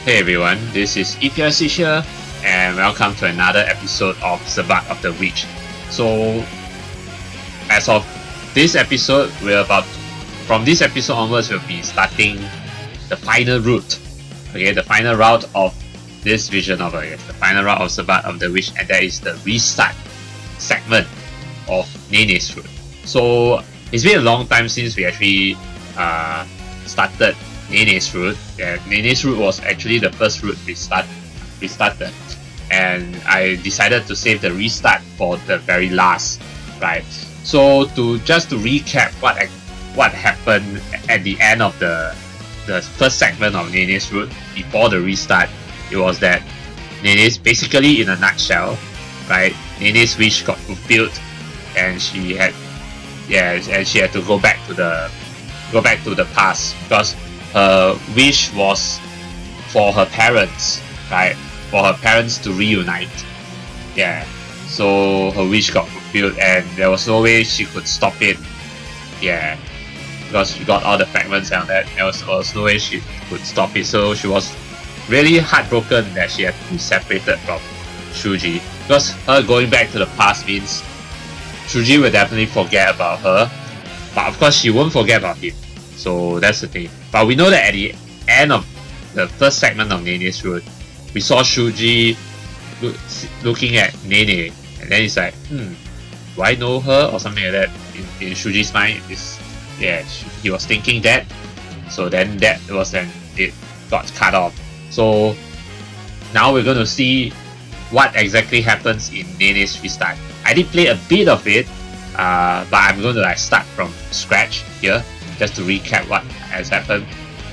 Hey everyone, this is EP120 here, and welcome to another episode of Sabbat of the Witch. So, as of this episode, from this episode onwards, we'll be starting the final route. Okay, the final route of this visual novel, yes, the final route of Sabbat of the Witch, and that is the restart segment of Nene's route. So, it's been a long time since we actually started Nene's route. Yeah, Nene's route was actually the first route we started, and I decided to save the restart for the very last, right? So just to recap what happened at the end of the first segment of Nene's route before the restart, it was that Nene's, basically in a nutshell, right? Nene's wish got fulfilled, and she had to go back to the past because her wish was for her parents, right? For her parents to reunite. Yeah. So her wish got fulfilled, and there was no way she could stop it. Yeah. Because she got all the fragments and that. There was no way she could stop it. So she was really heartbroken that she had to be separated from Shuuji. Because her going back to the past means Shuuji will definitely forget about her. But of course she won't forget about him. So that's the thing. But we know that at the end of the first segment of Nene's route, we saw Shuuji looking at Nene, and then it's like, do I know her or something like that? In Shuuji's mind, he was thinking that. So then that was when it got cut off. So now we're going to see what exactly happens in Nene's restart. I did play a bit of it, but I'm going to start from scratch here, just to recap what has happened.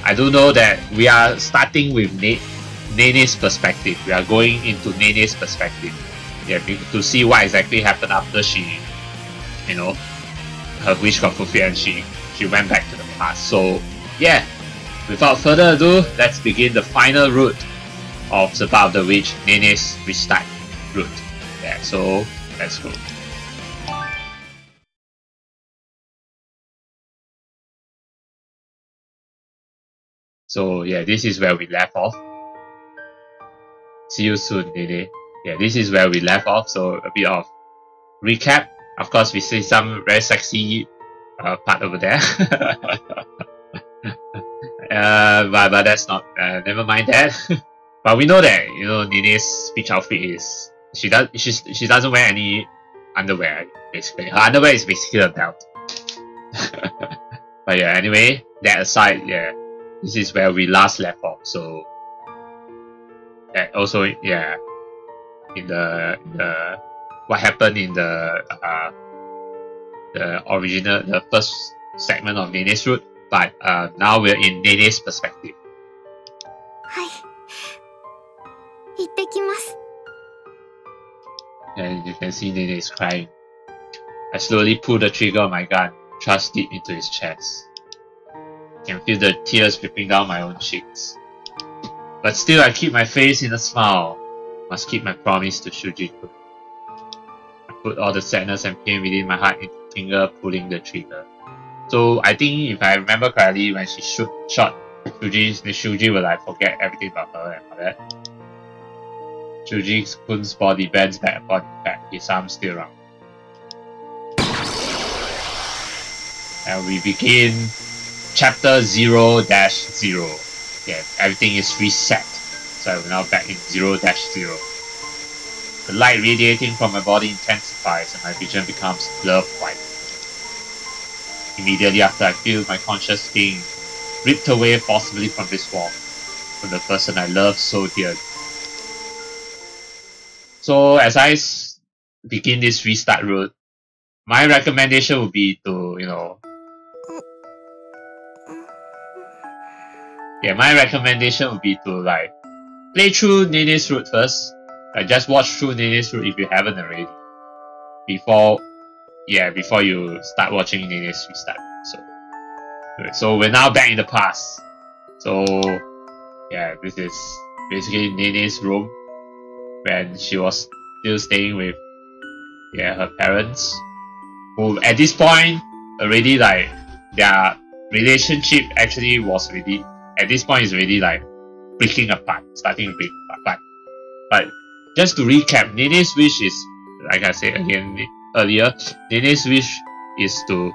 I do know that we are starting with Nene's perspective. We are going into Nene's perspective, to see what exactly happened after she, her wish got fulfilled and she went back to the past. So yeah, without further ado, let's begin the final route of Sabbat of the Witch, Nene's restart route. Yeah, so let's go. So yeah, this is where we left off. See you soon, Nene. Yeah, this is where we left off. So a bit of recap. Of course, we see some very sexy part over there. But that's not. Never mind that. But we know that Nene's speech outfit is she doesn't wear any underwear. Basically, her underwear is basically a belt. But yeah, anyway, that aside, yeah. This is where we last left off. So also, yeah, in the what happened in the first segment of Nene's route, but now we're in Nene's perspective. And you can see Nene is crying. I slowly pull the trigger on my gun, thrust deep into his chest. I can feel the tears dripping down my own cheeks. But still I keep my face in a smile. Must keep my promise to Shuuji. I put all the sadness and pain within my heart into finger pulling the trigger. So I think if I remember correctly, when she shot Shuuji will forget everything about her and all that. Shuuji-kun's body bends back upon his back, his arms still around. And we begin Chapter 0-0. Yeah, everything is reset. So we're now back in 0-0. The light radiating from my body intensifies and my vision becomes blur white. Immediately after, I feel my conscious being ripped away forcibly from this wall, from the person I love so dearly. So as I begin this restart route, my recommendation would be to, my recommendation would be to play through Nene's route first. Just watch through Nene's route if you haven't already. Before you start watching Nene's restart. So we're now back in the past. So yeah, this is basically Nene's room when she was still staying with her parents, who at this point already their relationship actually was already at this point is already breaking apart, starting to break apart. But just to recap, Nene's wish is, like I said again earlier, Nene's wish is to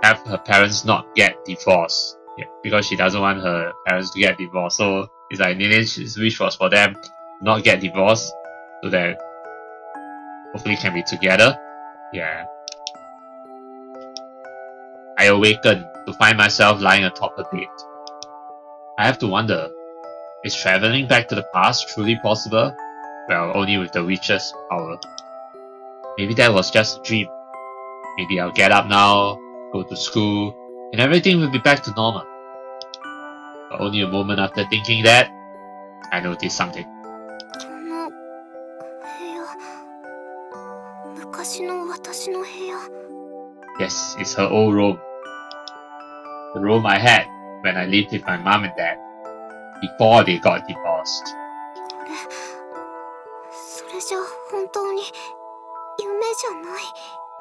have her parents not get divorced. Yeah, because she doesn't want her parents to get divorced. So it's like Nene's wish was for them not get divorced so that hopefully can be together. Yeah. I awakened to find myself lying atop her bed. I have to wonder, is traveling back to the past truly possible? Well, only with the witch's power. Maybe that was just a dream. Maybe I'll get up now, go to school, and everything will be back to normal. But only a moment after thinking that, I noticed something. Yes, it's her old room. The room I had when I lived with my mom and dad before they got divorced.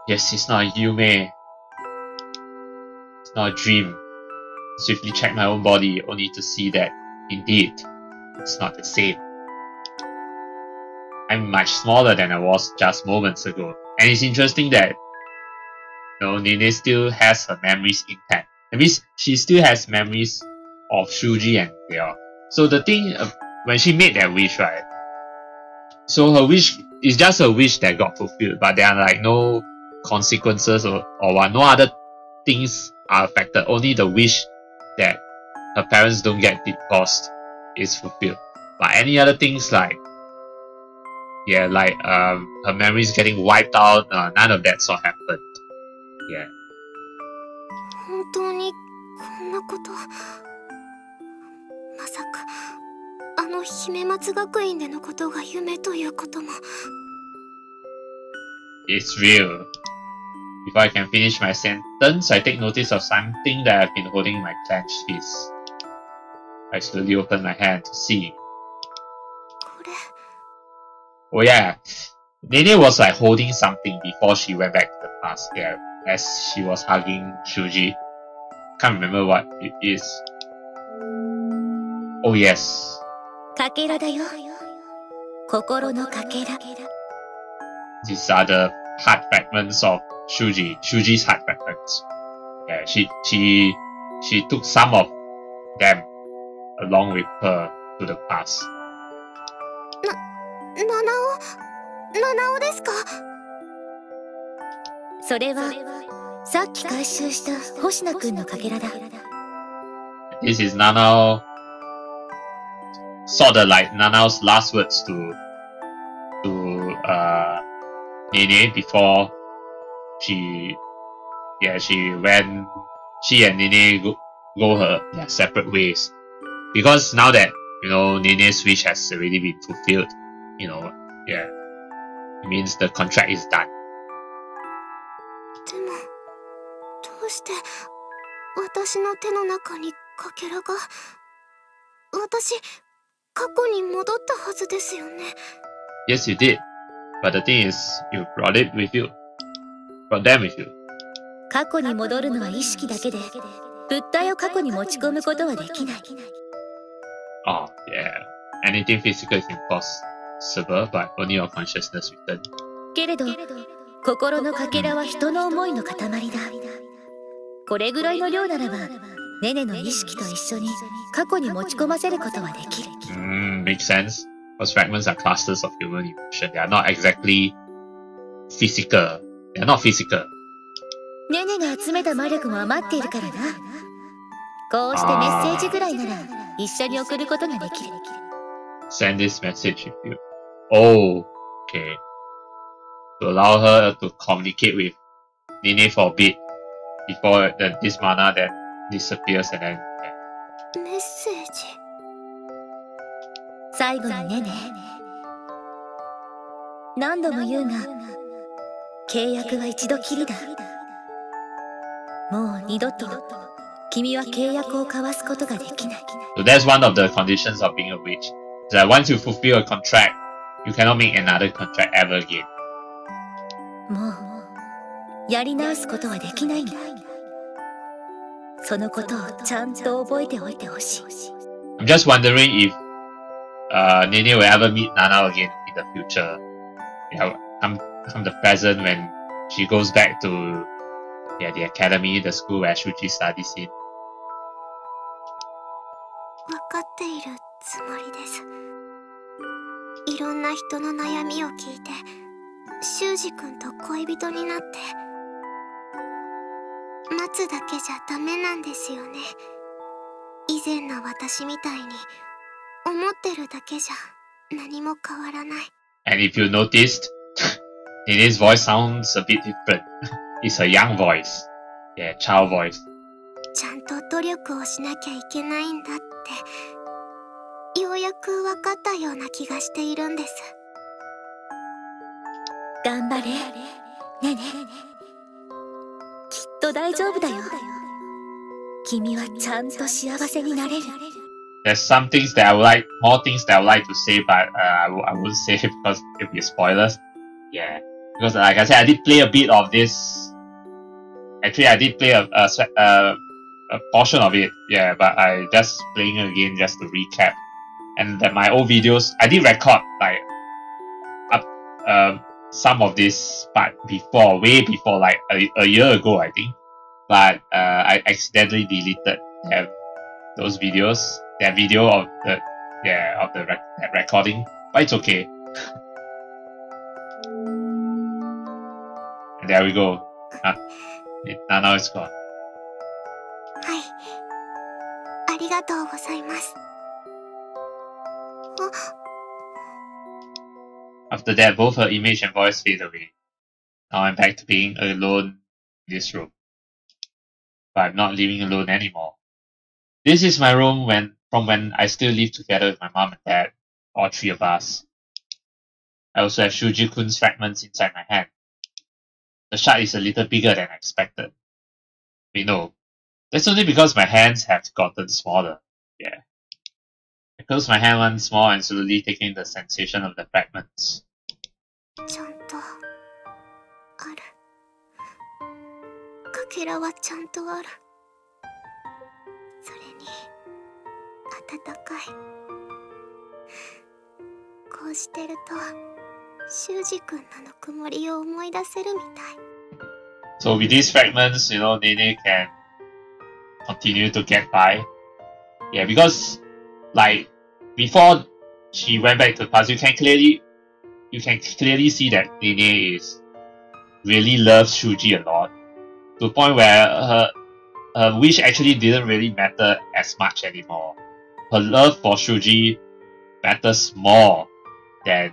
Yes, it's not a yume. It's not a dream. Swiftly checked my own body only to see that, indeed, it's not the same. I'm much smaller than I was just moments ago. And it's interesting that Nene still has her memories intact. That means she still has memories of Shuuji and Leo. So the thing, when she made that wish, right? So her wish is just a wish that got fulfilled, but there are like no consequences or what. No other things are affected. Only the wish that her parents don't get divorced is fulfilled. But any other things like, yeah, like her memories getting wiped out, none of that sort happened. Yeah. It's real. Before I can finish my sentence, I take notice of something that I've been holding in my clenched fist. I slowly open my hand to see. Oh yeah, Nene was like holding something before she went back to the past. Yeah, as she was hugging Shuuji. Can't remember what it is. Oh yes. These are the heart fragments of Shuuji's heart fragments. Yeah, she took some of them along with her to the past. それはさっき回収した星名くんのかけらだ。 This is Nanao, sort of like Nanao's last words to Nene before she and Nene go her separate ways. Because now that Nene's wish has already been fulfilled, it means the contract is done. でもどうして私の手の中にかけらが。私過去に戻ったはずですよね。 Yes, you did. But the thing is, you brought it with you. Brought them with you. 過去に戻るのは意識だけで、物体を過去に持ち込むことはできない。 Oh, yeah. Anything physical is impossible, but only your consciousness return. けれど、心のかけらは人の思いの塊だ。これぐらいの量ならば、ネネの意識と一緒に過去に持ち込ませることはできる。Makes sense. Those fragments are clusters of human emotion. They are not exactly physical. They are not physical. ネネが集めた魔力も余っているからな。こうしてメッセージぐらいなら一緒に送ることができる。Send this message with you. Oh, okay. To allow her to communicate with Nene for a bit before this mana then disappears and then. メッセージ。最後にネネ。何度も言うが、契約は一度きりだ。もう二度と君は契約を交わすことができない。So that's one of the conditions of being a witch. That once you fulfill a contract, you cannot make another contract ever again. もうやり直すことはできないんだ。そのことをちゃんと覚えておいてほしい。I'm just wondering if Nene will ever meet Nana again in the future. Yeah, from the present when she goes back to the academy, the school where Shuji studies in. 分かっているつもりです。いろんな人の悩みを聞いて、修二君と恋人になって、待つだけじゃダメなんですよね。以前の私みたいに思ってるだけじゃ何も変わらない。And if you noticed, Nene's voice sounds a bit different. It's a young voice. Yeah, child voice. ちゃんと努力をしなきゃいけないんだってようやく分かったような気がしているんです。頑張れ、ねね。きっと大丈夫だよ。君はちゃんと幸せになれる。There's some things that I would like, more things that I would like to say, but I wouldn't say it because it'll be spoilers. Yeah, because like I said, I did play a bit of this. Actually, I did play a portion of it. Yeah, but I just playing it again just to recap. And then my old videos, I did record like up some of this part before, way before, like a year ago, I think. But I accidentally deleted those videos. That video of the that recording, but it's okay. And there we go. Now it's gone. はい、ありがとうございます。After that, both her image and voice fade away. Now I'm back to being alone in this room. But I'm not living alone anymore. This is my room from when I still live together with my mom and dad, all three of us. I also have Shuji-kun's fragments inside my hand. The shard is a little bigger than I expected. Wait, no. That's only because my hands have gotten smaller. Yeah. I close my hand once more and slowly taking the sensation of the fragments. ちゃんとある。かけらはちゃんとある。それに暖かい。こうしてると修二君のぬくもりを思い出せるみたい。So with these fragments, Nene can continue to get by. Yeah, because like before she went back to the past, you can clearly see that Nene really loves Shuji a lot, to the point where her wish actually didn't really matter as much anymore. Her love for Shuji matters more than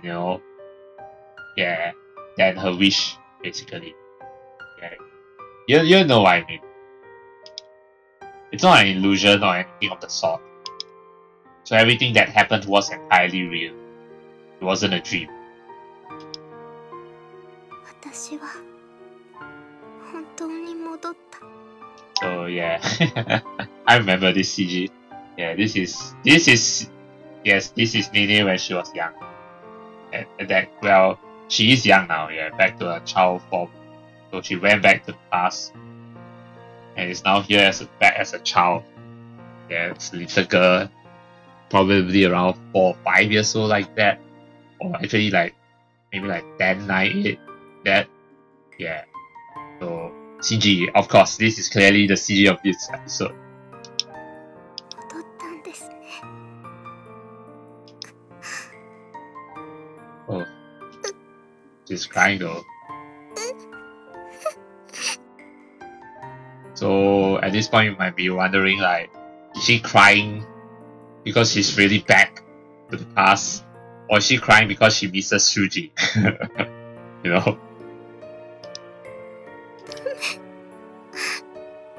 than her wish, basically. Yeah, you know what I mean. It's not an illusion or anything of the sort. So everything that happened was entirely real. It wasn't a dream. 私は本当に戻った。So yeah, I remember this CG. Yeah, this is Nene when she was young. And that, well, she is young now. Yeah, back to her child form. So she went back to the past, and is now here back as a child. Yeah, it's a little girl, probably around 4 or 5 years old, like that, or actually maybe 10, 9, 8, that. Yeah. So CG, of course, this is clearly the CG of this episode. 戻ったんですね。Oh, she's crying though. So at this point, you might be wondering, is she crying because she's really back to the past, or is she crying because she misses Shuji? You know?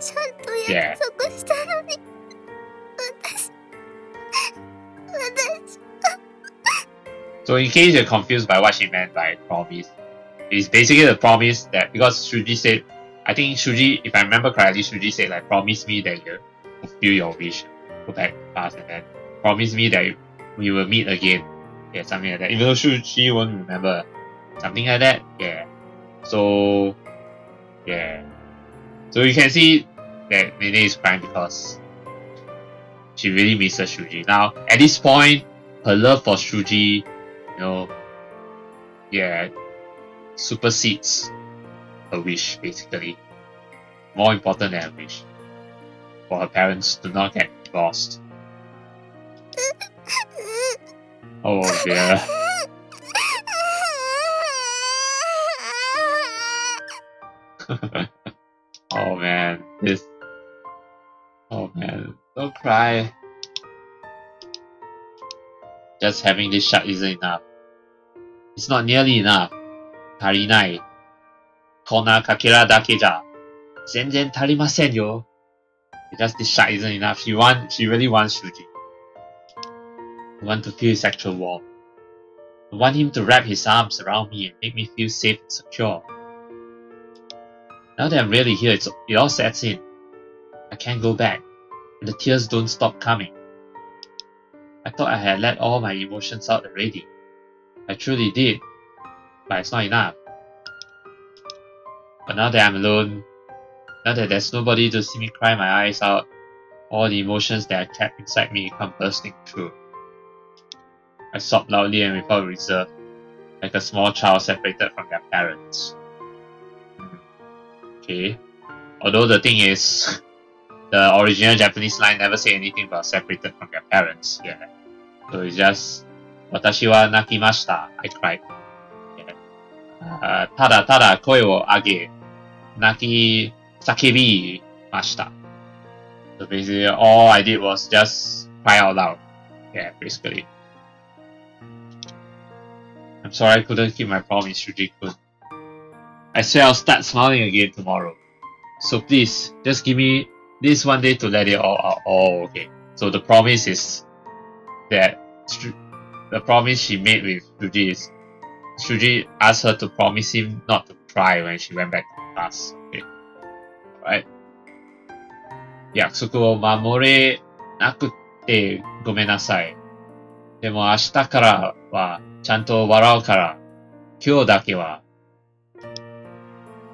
ちゃんと約束したのに、私。So in case you're confused by what she meant by promise, it's basically the promise that, because Shuji said, I think Shuji, if I remember correctly, Shuji said promise me that you'll fulfill your wish, go back to the past, and then promise me that we will meet again. Yeah, something like that. Even though Shuji won't remember. Something like that. Yeah. So, yeah. So you can see that Nene is crying because she really misses Shuuji. Now, at this point, her love for Shuuji, supersedes her wish, basically. More important than her wish. For her parents to not get divorced. Oh dear. Oh man, don't cry. Just having this shot isn't enough. It's not nearly enough. Tarinai. Kona kakera dake ja zenzen tarimasen yo. Just this shot isn't enough. She really wants Shuuji. I want to feel his actual warmth. I want him to wrap his arms around me and make me feel safe and secure. Now that I'm really here, it all sets in. I can't go back, and the tears don't stop coming. I thought I had let all my emotions out already. I truly did, but it's not enough. But now that I'm alone, now that there's nobody to see me cry my eyes out, all the emotions that I kept inside me come bursting through. I sobbed loudly and without reserve, like a small child separated from their parents. Okay. Although the thing is, the original Japanese line never say anything about separated from their parents. Yeah. So it's just, Watashi wa nakimashita. I cried. Yeah. Tada tada koe wo age, naki sakebimashita. So basically, all I did was just cry out loud. Yeah, basically. I'm sorry I couldn't keep my promise, Shuuji-kun. I swear I'll start smiling again tomorrow. So please, just give me this one day to let it all out. Oh, okay. So the promise is that the promise she made with Shuuji is Shuuji asked her to promise him not to cry when she went back to class. Okay. Alright. 約束を守れなくてごめんなさい。でも明日からはちゃんと笑うから、今日だけは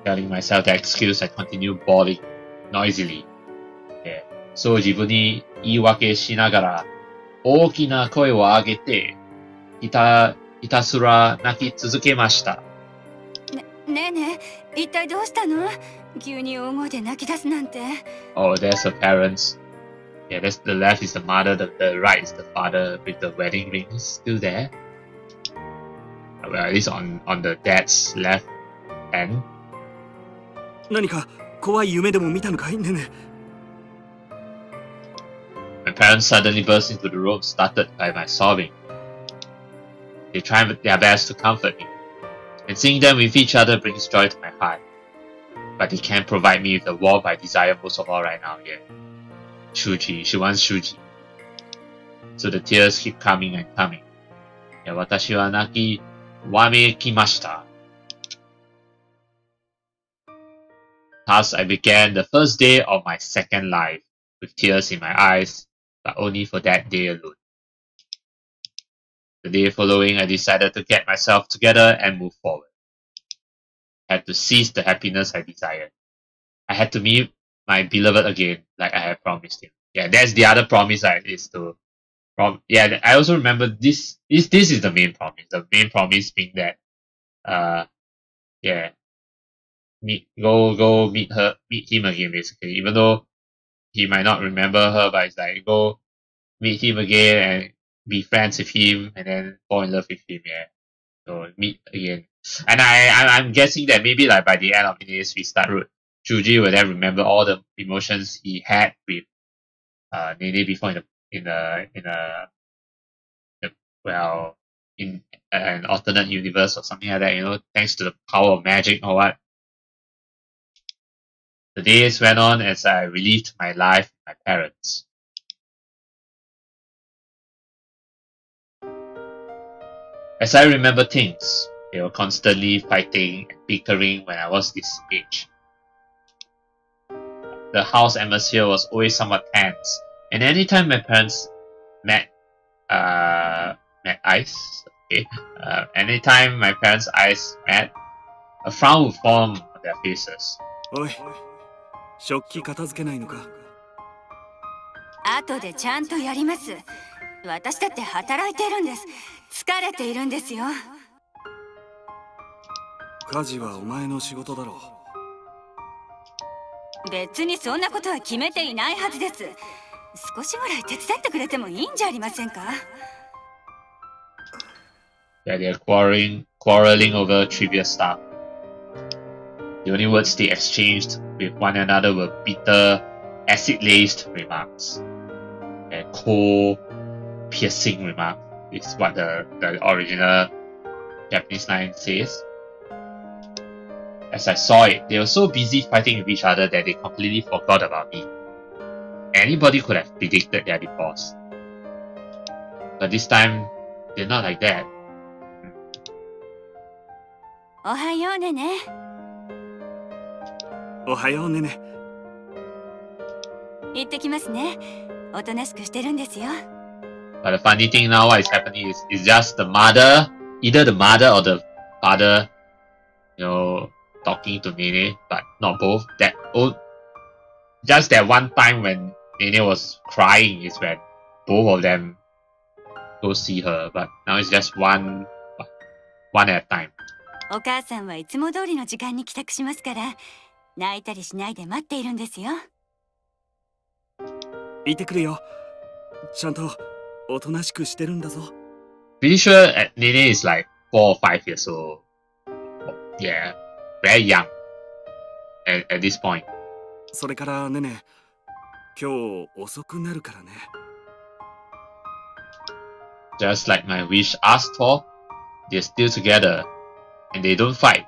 telling myself the excuse, I continue bawling noisily. Yeah. そう自分に言い訳しながら、大きな声を上げて、ひたすら泣き続けました。ねえねえ、一体どうしたの？急に大声で泣き出すなんて。Oh, there's her parents. Yeah, that's the left is the mother, the right is the father with the wedding rings still there. Well, at least on the dad's left hand. 何か怖い夢でも見たのかいねね。My parents suddenly burst into the room, started by my sobbing. They tried their best to comfort me, and seeing them with each other brings joy to my heart. But they can't provide me with the warmth I desire most of all right now. Yeah, Shuuji, she wants Shuuji. So the tears keep coming and coming. Yeah, watashi wa naki wame kimashita. Thus I began the first day of my second life, with tears in my eyes, but only for that day alone. The day following, I decided to get myself together and move forward. I had to seize the happiness I desired. I had to meet my beloved again, like I had promised him. Yeah, that's the other promise, right? Is to, yeah. I also remember this is the main promise. The main promise being that, yeah, go meet him again, basically. Even though he might not remember her, but it's like go meet him again and be friends with him, and then fall in love with him. Yeah, so meet again. And I'm guessing that maybe like by the end of this restart route, Shuuji will then remember all the emotions he had with Nene before in an alternate universe or something like that. You know, thanks to the power of magic or what. The days went on as I relived my life with my parents. As I remember things, they were constantly fighting and bickering when I was this age. The house atmosphere was always somewhat tense, and anytime my parents met eyes, okay, anytime my parents' eyes met, a frown would form on their faces. おい、食器片付けないのか。あ後でちゃんとやります。私だって働いているんです。疲れているんですよ。家事はお前の仕事だろう。別にそんなことは決めていないはずです。少しぐらい手伝ってくれてもいいんじゃありませんか？ Yeah, they're quarreling over trivia stuff. The only words they exchanged with one another were bitter, acid-laced remarks. And cold, piercing remarks is what the original Japanese line says. As I saw it, they were so busy fighting with each other that they completely forgot about me. Anybody could have predicted their divorce. But this time, they're not like that. おはようねね。おはようねね。行ってきますね。おとなしくしてるんですよ。But the funny thing now, what is happening is just the mother, either the mother or the father, talking to Nene, but not both. Just that one time when Nene was crying is when both of them go see her. But now it's just one at a time. お母さんはいつも通りの時間に帰宅しますから、泣いたりしないで待っているんですよ。行ってくるよ。ちゃんとおとなしくしてるんだぞ。Pretty sure Nene is like 4 or 5 years old. Yeah, very young at this point. それからねね、今日遅くなるからね。Just like my wish asked for, they're still together. And they don't fight.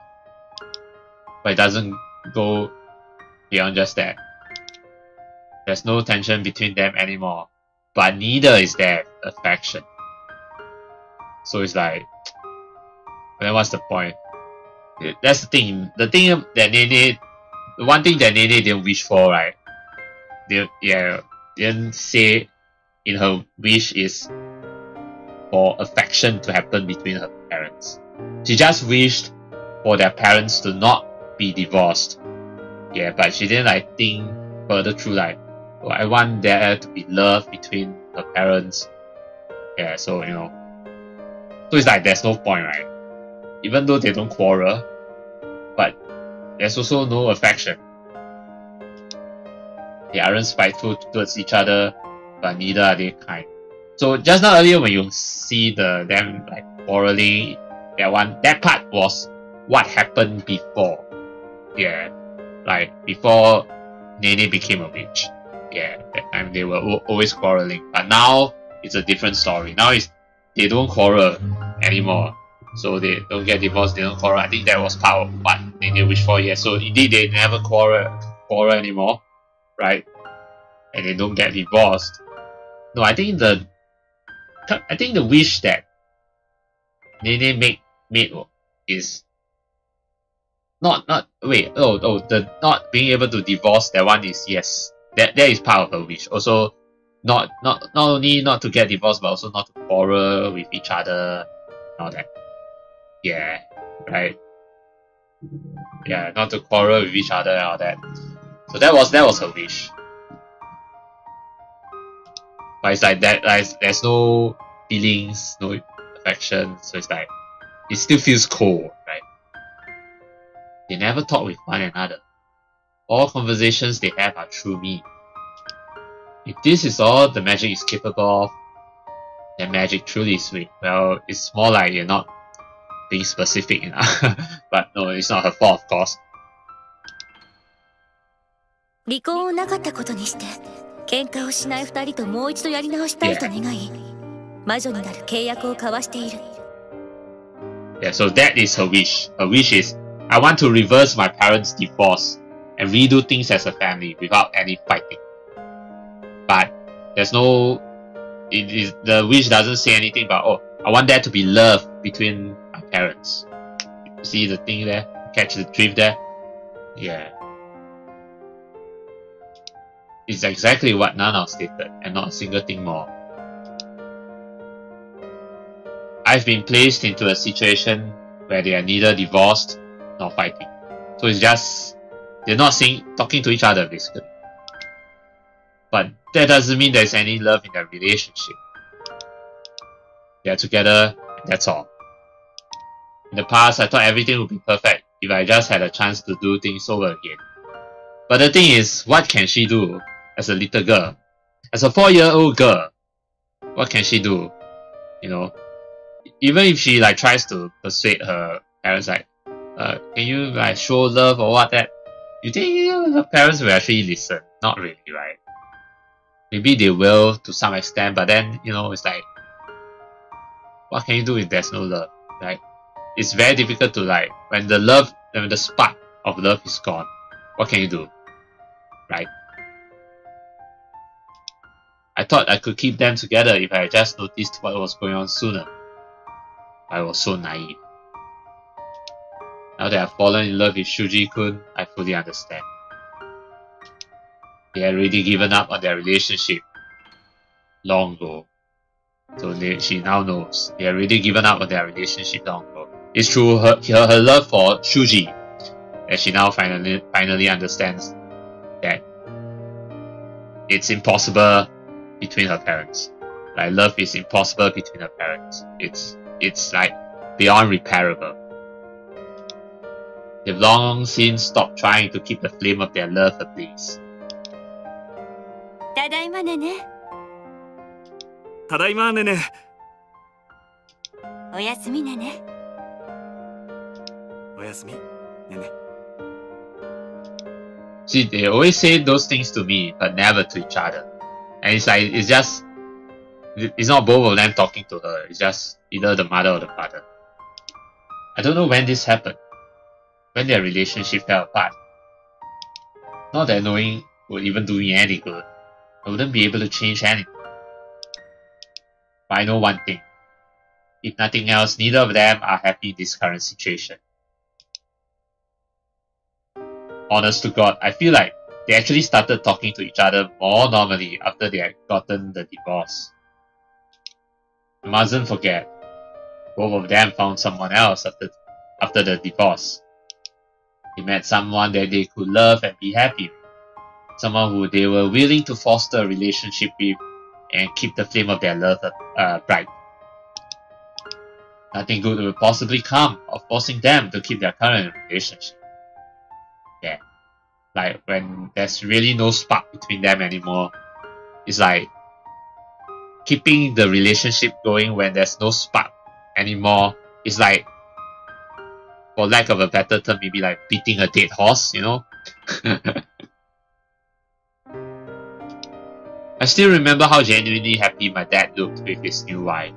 But it doesn't go beyond just that. There's no tension between them anymore. But neither is there affection. So it's like, then what's the point? That's the thing. The one thing that Nene didn't wish for, right? Didn't say in her wish is for affection to happen between her parents. She just wished for their parents to not be divorced. Yeah, but she didn't think further through I want there to be love between her parents. Yeah, so so it's like there's no point, right? Even though they don't quarrel, but there's also no affection. They aren't spiteful towards each other, but neither are they kind. So just now earlier when you see them quarreling, that part was what happened before. Yeah, before Nene became a witch. Yeah, that time they were always quarreling. But now it's a different story. Now they don't quarrel anymore. So they don't get divorced, they don't quarrel. I think that was part of what Nene wished for. Yeah, so indeed they never quarrel anymore, right? And they don't get divorced. No, I think the wish that Nene made is the not being able to divorce. That one is yes. That is part of her wish. Also, not only not to get divorced, but also not to quarrel with each other, and all that. Yeah, right. Yeah, not to quarrel with each other and all that. So that was her wish. But it's like that. There's no feelings, no affection. So it's like it still feels cold, right? They never talk with one another. All conversations they have are through me. If this is all the magic is capable of, then magic truly is sweet. Well, it's more like you're not being specific enough. But no, it's not her fault, of course. 離婚をなかったことにして、喧嘩をしない二人ともう一度やり直したいと願い、魔女になる契約を交わしている。Yeah, so that is her wish. Her wish is, I want to reverse my parents' divorce and redo things as a family without any fighting. But there's no, the wish doesn't say anything about, I want there to be love between my parents. You see the thing there? Catch the drift there? Yeah. It's exactly what Nana stated, and not a single thing more. I've been placed into a situation where they are neither divorced nor fighting. So it's just, they're not talking to each other basically. But that doesn't mean there's any love in their relationship. They're together, and that's all. In the past, I thought everything would be perfect if I just had a chance to do things over again. But the thing is, what can she do as a little girl? As a 4-year-old girl, what can she do? You know, even if she like tries to persuade her parents, like, can you like show love or what that? You think her parents will actually listen? Not really, right? Maybe they will to some extent, but then, you know, it's like, what can you do if there's no love, right? It's very difficult to like, when the spark of love is gone, what can you do, right? I thought I could keep them together if I had just noticed what was going on sooner. I was so naive. Now that I've fallen in love with Shuuji-kun, I fully understand. They had already given up on their relationship long ago. So she now knows. They had already given up on their relationship long ago. It's through her love for Shuuji that she now finally understands that it's impossible between her parents. Like, love is impossible between her parents. It's like beyond repairable. They've long since stopped trying to keep the flame of their love ablaze. ただいまねね。ただいまねね。おやすみねね。おやすみねね。 See, they always say those things to me, but never to each other. And it's like, it's not both of them talking to her, it's just either the mother or the father. I don't know when this happened, when their relationship fell apart. Not that knowing would even do me any good. I wouldn't be able to change anything. But I know one thing. If nothing else, neither of them are happy in this current situation. Honest to God, I feel like they actually started talking to each other more normally after they had gotten the divorce. You mustn't forget, both of them found someone else after the divorce. They met someone that they could love and be happy with. Someone who they were willing to foster a relationship with and keep the flame of their love bright. Nothing good will possibly come of forcing them to keep their current relationship. Yeah. Like, when there's really no spark between them anymore, it's like keeping the relationship going when there's no spark anymore. It's like, for lack of a better term, maybe like beating a dead horse, you know? I still remember how genuinely happy my dad looked with his new wife.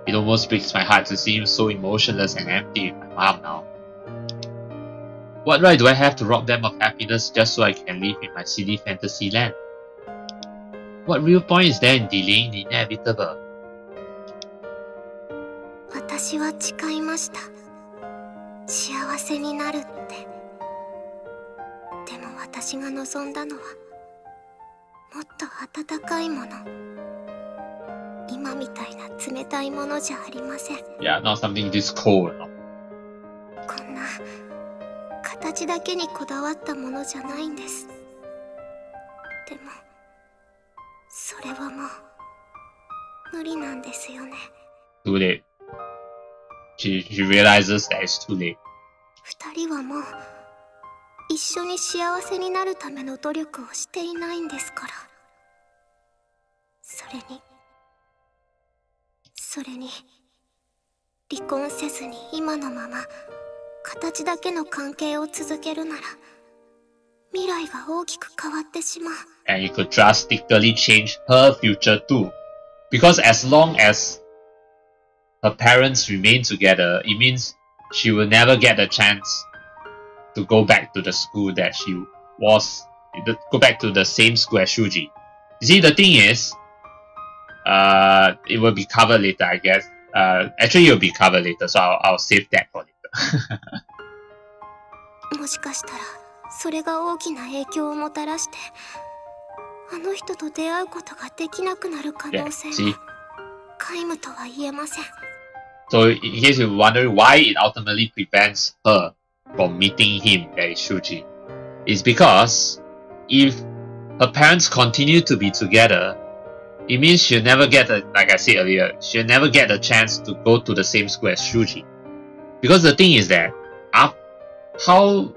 It almost breaks my heart to see him so emotionless and empty with my mom now. What right do I have to rob them of happiness just so I can live in my silly fantasy land? What real point is there in delaying the inevitable? 私は誓いました。幸せになるって。でも私が望んだのはもっと温かいもの。今みたいな冷たいものじゃありません。Yeah, not something this cold. No. こんな形だけにこだわったものじゃないんです。でもそれはもう無理なんですよね。Too late. She realizes that it's too late. 二人はもう一緒に幸せになるための努力をしていないんですから。それに離婚せずに今のまま形だけの関係を続けるなら未来が大きく変わってしまう。And it could drastically change her future too. Because as long as her parents remain together, it means she will never get a chance to go back to the school that she was, go back to the same school as Shuuji. You see, the thing is, it will be covered later, I guess. Actually, it will be covered later, so I'll save that for later. もしかしたらそれが大きな影響をもたらしてあの人と出会うことができなくなる可能性も皆無とは言えません。 So in case you wonder why it ultimately prevents her from meeting him, that is Shuuji, is because if her parents continue to be together, it means she'll never get like I said earlier, she'll never get a chance to go to the same school as Shuuji. Because the thing is that how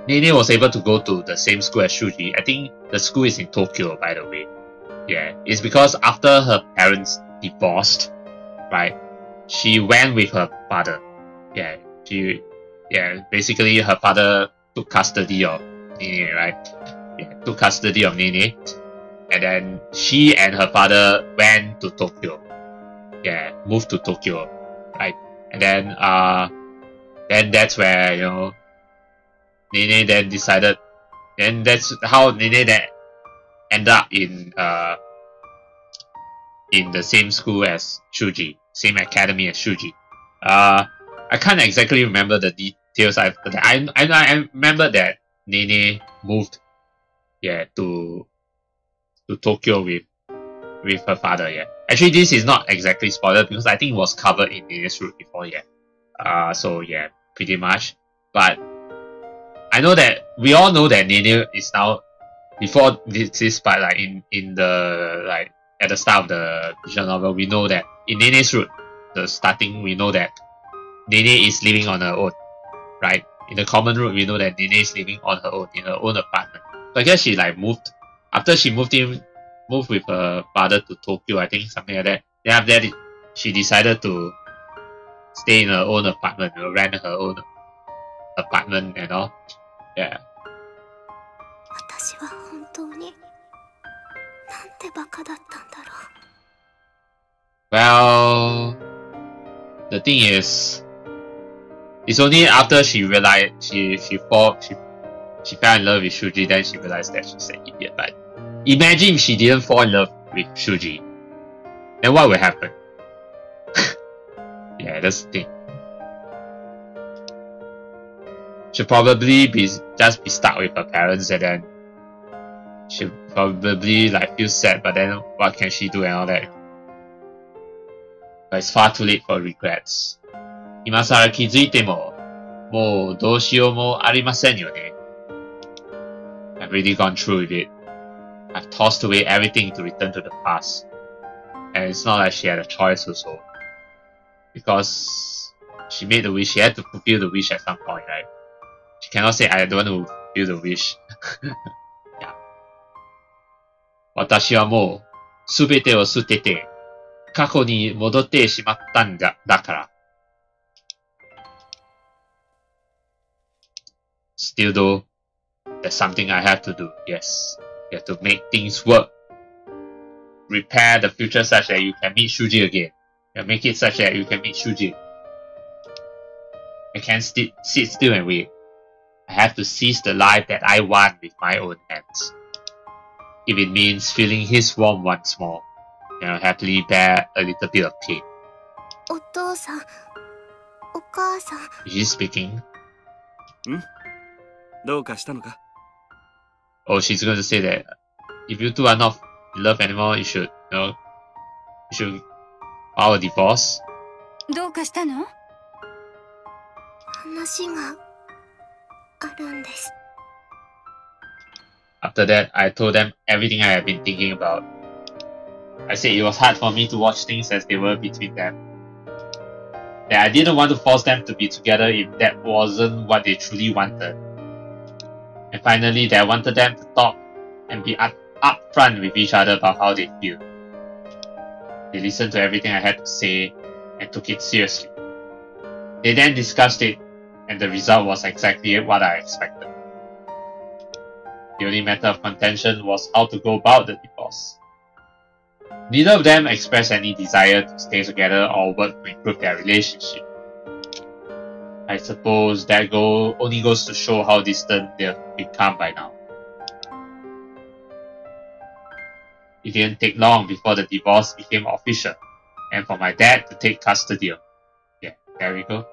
Nene was able to go to the same school as Shuuji, I think the school is in Tokyo, by the way. Yeah, it's because after her parents divorced, right, she went with her father. Yeah, basically her father took custody of Nene, right? Yeah, took custody of Nene, and then she and her father went to Tokyo. Yeah, moved to Tokyo, right? And then that's where, you know, Nene then decided, then that's how Nene then ended up in the same school as Shuuji, same academy as Shuuji. I can't exactly remember the details. I remember that Nene moved, yeah, to Tokyo with her father. Yeah, actually this is not exactly spoiler because I think it was covered in Nene's route before. Yeah, so yeah, pretty much. But I know that we all know that Nene is now, before this part, like in the, like at the start of the visual novel, we know that in Nene's route, the starting, we know that Nene is living on her own, right? In the common route, we know that Nene is living on her own in her own apartment. So I guess she like moved after she moved with her father to Tokyo, I think, something like that. Then after that, she decided to stay in her own apartment, rent her own apartment and all. Yeah. 私は本当になんてバカだったんだろう。 Well, the thing is, it's only after she realized she fell in love with Shuuji, then she realized that she's an idiot. But imagine if she didn't fall in love with Shuuji, then what would happen? Yeah, that's the thing. She'll probably just be stuck with her parents, and then she'll probably like feel sad, but then what can she do and all that? But it's far too late for regrets. 今更気づいても、もうどうしようもありませんよね。I've really gone through with it. I've tossed away everything to return to the past. And it's not like she had a choice also. Because she made the wish, she had to fulfill the wish at some point, right? She cannot say, I don't want to fulfill the wish. Yeah. 私はもうすべてを捨てて過去に戻ってしまったんだから。Still though, there's something I have to do. Yes, you have to make things work. Repair the future such that you can meet Shuuji again. You make it such that you can meet Shuuji. I can't sit still and wait. I have to seize the life that I want with my own hands. If it means feeling his warmth once more, then I'll happily bear a little bit of pain. お父さん、お母さん。 Is she speaking? ん？どうかしたのか？ Oh, she's going to say that if you two are not in love anymore, you should file a divorce. どうかしたの？話があるんです。 After that, I told them everything I had been thinking about. I said it was hard for me to watch things as they were between them. That I didn't want to force them to be together if that wasn't what they truly wanted. And finally, that I wanted them to talk and be upfront with each other about how they feel. They listened to everything I had to say and took it seriously. They then discussed it, and the result was exactly what I expected. The only matter of contention was how to go about the divorce. Neither of them expressed any desire to stay together or work to improve their relationship. I suppose that only goes to show how distant they've become by now. It didn't take long before the divorce became official, and for my dad to take custody of me. Yeah, there we go.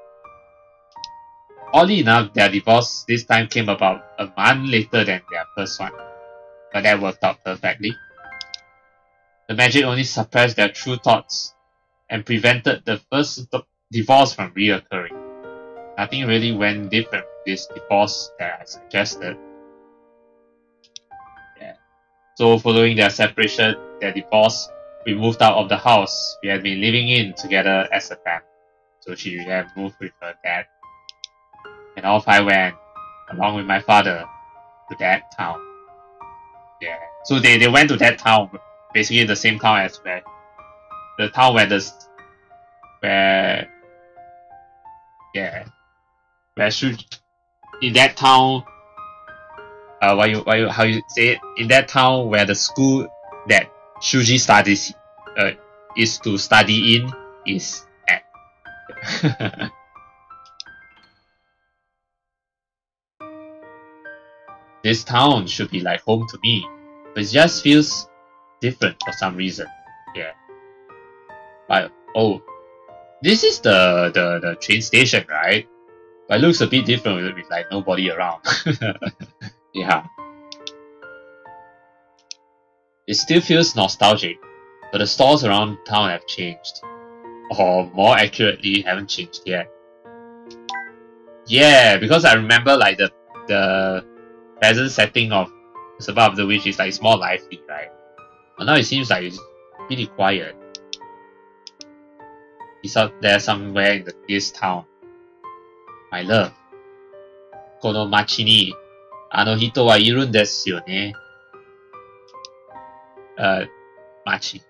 Oddly enough, their divorce this time came about a month later than their first one, but that worked out perfectly. The magic only suppressed their true thoughts and prevented the first divorce from reoccurring. Nothing really went different with this divorce that I suggested. Yeah. So following their separation, their divorce, we moved out of the house we had been living in together as a family. So she had moved with her dad. And off I went, along with my father, to that town. Yeah. So they went to that town, basically the same town as where the town where in that town, how you say it? In that town where the school that Shuuji studies is to study in is at. This town should be like home to me, but it just feels different for some reason. Yeah. But oh, this is the train station, right? But it looks a bit different with like nobody around. Yeah. It still feels nostalgic, but the stores around town have changed. Or more accurately, haven't changed yet. Yeah, because I remember like the present setting of Sabbat of the Witch is like it's more lively, right? But now it seems like it's really quiet. He's out there somewhere in this town. My love. この町にあの人はいるんですよね。町。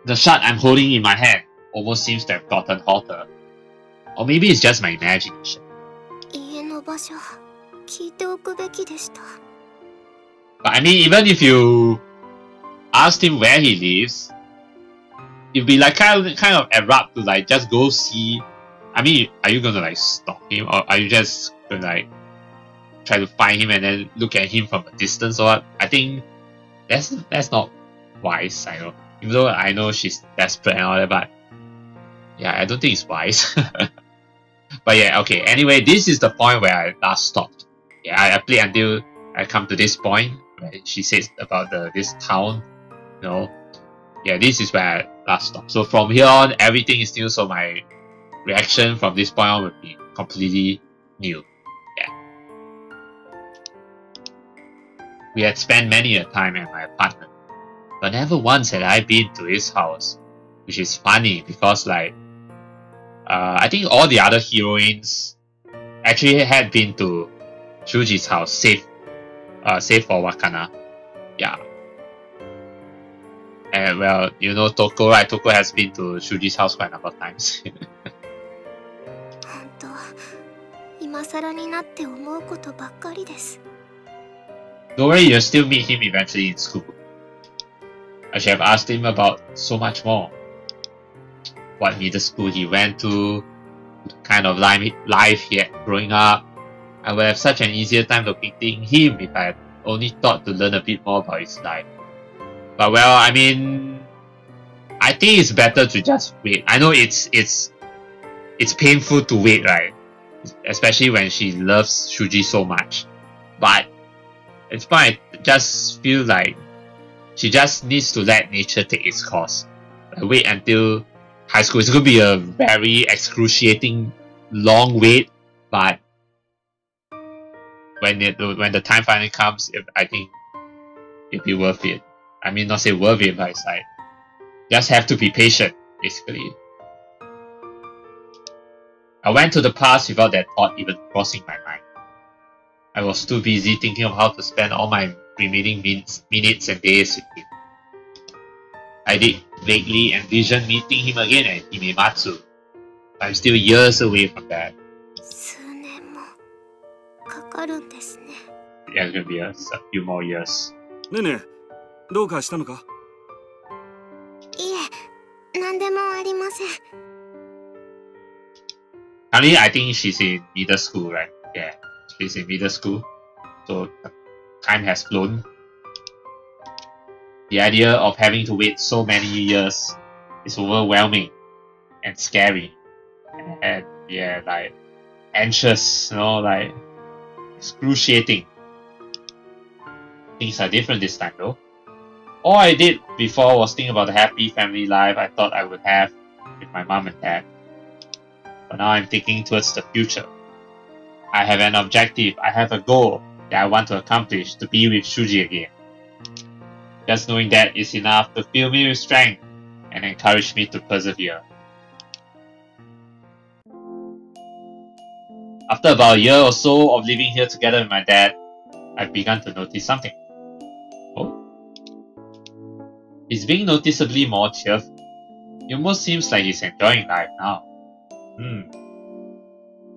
The shot I'm holding in my hand almost seems to have gotten hotter. Or maybe it's just my imagination. 家の場所、聞いておくべきでした。 But I mean, even if you asked him where he lives, it'd be like kind of abrupt to like just go see. I mean, are you gonna like stalk him, or are you just gonna like try to find him and then look at him from a distance or what? I think that's not wise, I know. Even though I know she's desperate and all that, but yeah, I don't think it's wise. But yeah, okay. Anyway, this is the point where I last stopped. Yeah, I played until I come to this point where she says about this town. You know, yeah, this is where I last stopped. So from here on, everything is new. So my reaction from this point on would be completely new. Yeah. We had spent many a time at my apartment, but never once had I been to his house, which is funny because like I think all the other heroines actually had been to Shuuji's house, save for Wakana. Yeah. And well, you know Toko, right? Toko has been to Shuuji's house quite a number of times. 本当、今更になって思うことばっかりです。 Don't worry, you'll still meet him eventually in school. I should have asked him about so much more. What middle school he went to, the kind of life he had growing up. I would have such an easier time locating him if I had only thought to learn a bit more about his life. But well, I mean, I think it's better to just wait. I know it's painful to wait, right? Especially when she loves Shuuji so much. But it's fine. I just feel like she just needs to let nature take its course. Like, wait until high school. It's going to be a very excruciating long wait, but when the time finally comes, I think it'll be worth it. I mean, not say worth it, but it's like just have to be patient, basically. I went to the past without that thought even crossing my mind. I was too busy thinking of how to spend all my remaining minutes and days with him. I did vaguely envision meeting him again at Himematsu. I'm still years away from that. 数年もかかるんですね。 Yeah, it's gonna be a few more years. ねえねえ、どうかしたのか？いえ、何でもありません。 Currently, I think she's in middle school, right? Yeah, she's in middle school. So time has flown. The idea of having to wait so many years is overwhelming and scary. And yeah, like anxious, you know, like excruciating. Things are different this time though. All I did before was think about the happy family life I thought I would have with my mom and dad. But now I'm thinking towards the future. I have an objective, I have a goal, that I want to accomplish to be with Shuuji again. Just knowing that is enough to fill me with strength and encourage me to persevere. After about a year or so of living here together with my dad, I've begun to notice something. Oh? He's being noticeably more cheerful. It almost seems like he's enjoying life now.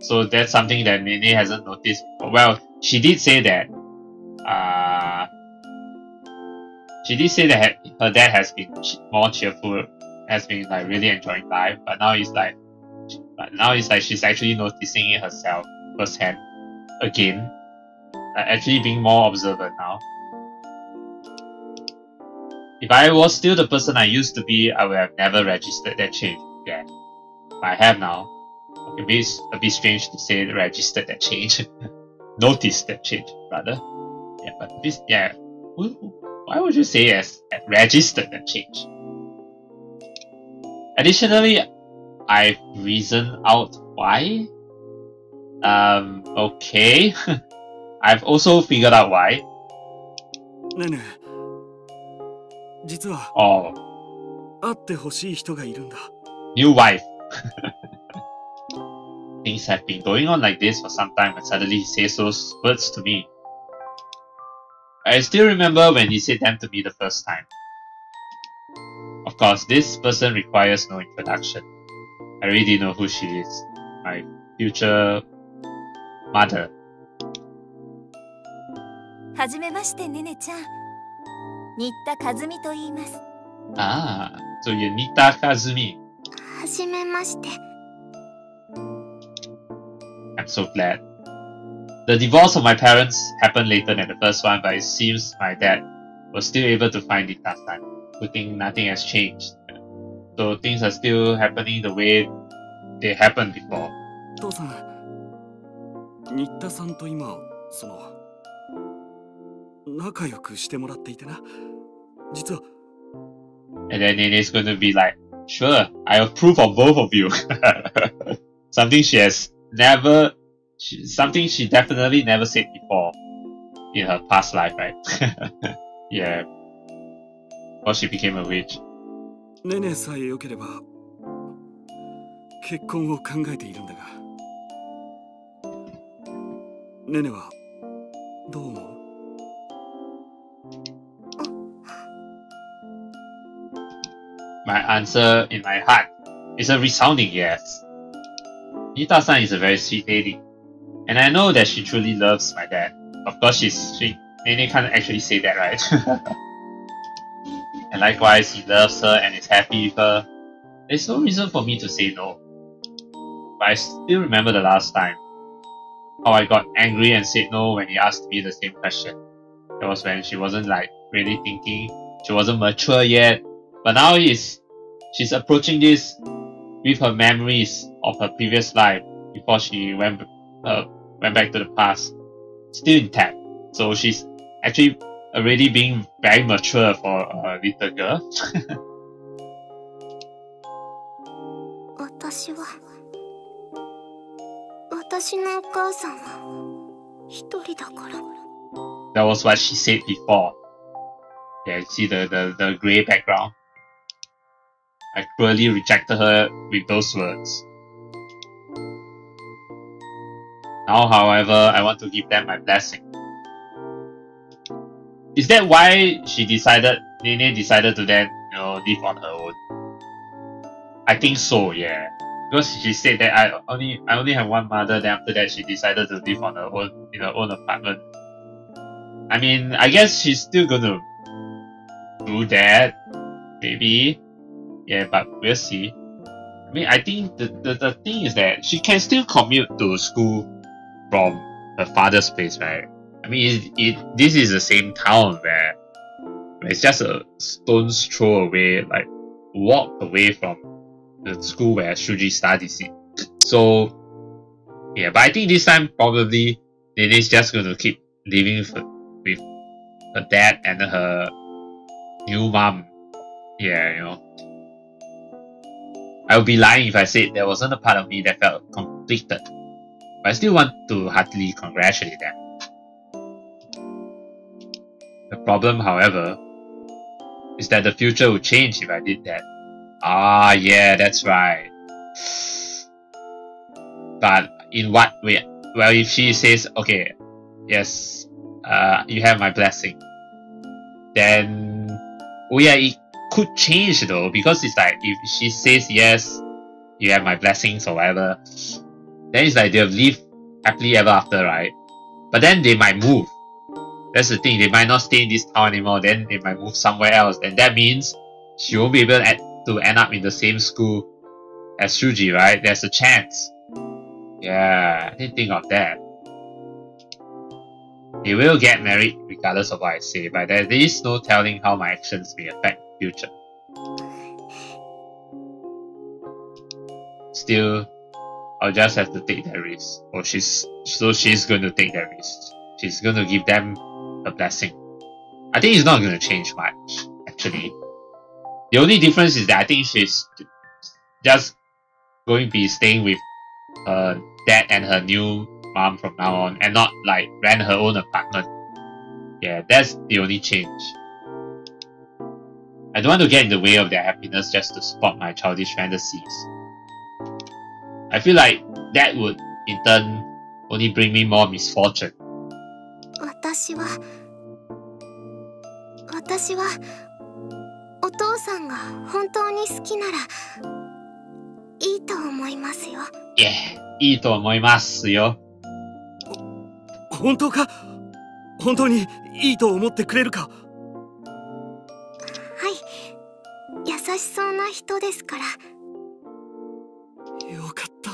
So that's something that Nene hasn't noticed. Well, she did say that her dad has been more cheerful, has been like really enjoying life, but now it's like she's actually noticing it herself firsthand again, actually being more observant now. If I was still the person I used to be, I would have never registered that change. Yeah, but I have now. It's a bit strange to say registered that change, noticed that change rather. Yeah, but this, yeah, why would you say as registered that change? Additionally, I've reasoned out why. Okay. I've also figured out why. Nene, 実は 会ってほしい人がいるんだ。 New wife. Things have been going on like this for some time and suddenly he says those words to me. I still remember when he said them to me the first time. Of course, this person requires no introduction. I already know who she is. My future mother. はじめまして、ねねちゃん。新田和美と言います。Ah, so you're Nita Kazumi. はじめまして。I'm so glad. The divorce of my parents happened later than the first one, but it seems my dad was still able to find Nita-san. Good thing nothing has changed. So things are still happening the way they happened before. 父さん、新田さんと今、仲良くしてもらっていてな。実は。And then Nene's going to be like, sure, I approve of both of you. Something she definitely never said before in her past life, right? Yeah. Before she became a witch. ねねさえ良ければ結婚を考えているんだが。ねねはどう思う？ My answer in my heart is a resounding yes. Nita-san is a very sweet lady, and I know that she truly loves my dad. Of course, Nene can't actually say that, right? And likewise, he loves her and is happy with her. There's no reason for me to say no. But I still remember the last time, how I got angry and said no when he asked me the same question. That was when she wasn't like really thinking, she wasn't mature yet. But now she's approaching this with her memories of her previous life before she went back to the past, still intact. So she's actually already being very mature for a little girl. 私のお母さんは一人だから。 That was what she said before. Yeah, you see the grey background? I cruelly rejected her with those words. Now, however, I want to give them my blessing. Is that why Nene decided to then, live on her own? I think so, yeah. Because she said that I only have one mother, then after that she decided to live on her own, in her own apartment. I mean, I guess she's still gonna do that, maybe. Yeah, but we'll see. I mean, I think the thing is that she can still commute to school from her father's place, right? I mean, this is the same town where it's just a stone's throw away, like walk away from the school where Shuuji studies in. So, yeah, but I think this time probably Nene's just going to keep living with her dad and her new mom. Yeah, I would be lying if I said there wasn't a part of me that felt conflicted. But I still want to heartily congratulate them. The problem, however, is that the future would change if I did that. Ah, yeah, that's right. But in what way? Well, if she says, okay, yes, you have my blessing, then, oh yeah, it could change though, because it's like, if she says yes, you have my blessings or whatever, then it's like they'll live happily ever after, right? But then they might move. That's the thing, they might not stay in this town anymore, then they might move somewhere else, and that means she won't be able to end up in the same school as Shuuji, right? There's a chance. Yeah, I didn't think of that. They will get married regardless of what I say, but there is no telling how my actions may affect the future. Still, I'll just have to take that risk. She's going to take that risk. She's going to give them a blessing. I think it's not going to change much, actually. The only difference is that I think she's just going to be staying with her dad and her new mom from now on, and not like rent her own apartment. Yeah, that's the only change. I don't want to get in the way of their happiness just to support my childish fantasies. I feel like that would, in turn, only bring me more misfortune. 私はお父さんが本当に好きならいいと思いますよ。Yeah, いいと思いますよ。本当か？本当にいいと思ってくれるか？はい、優しそうな人ですから。よかった。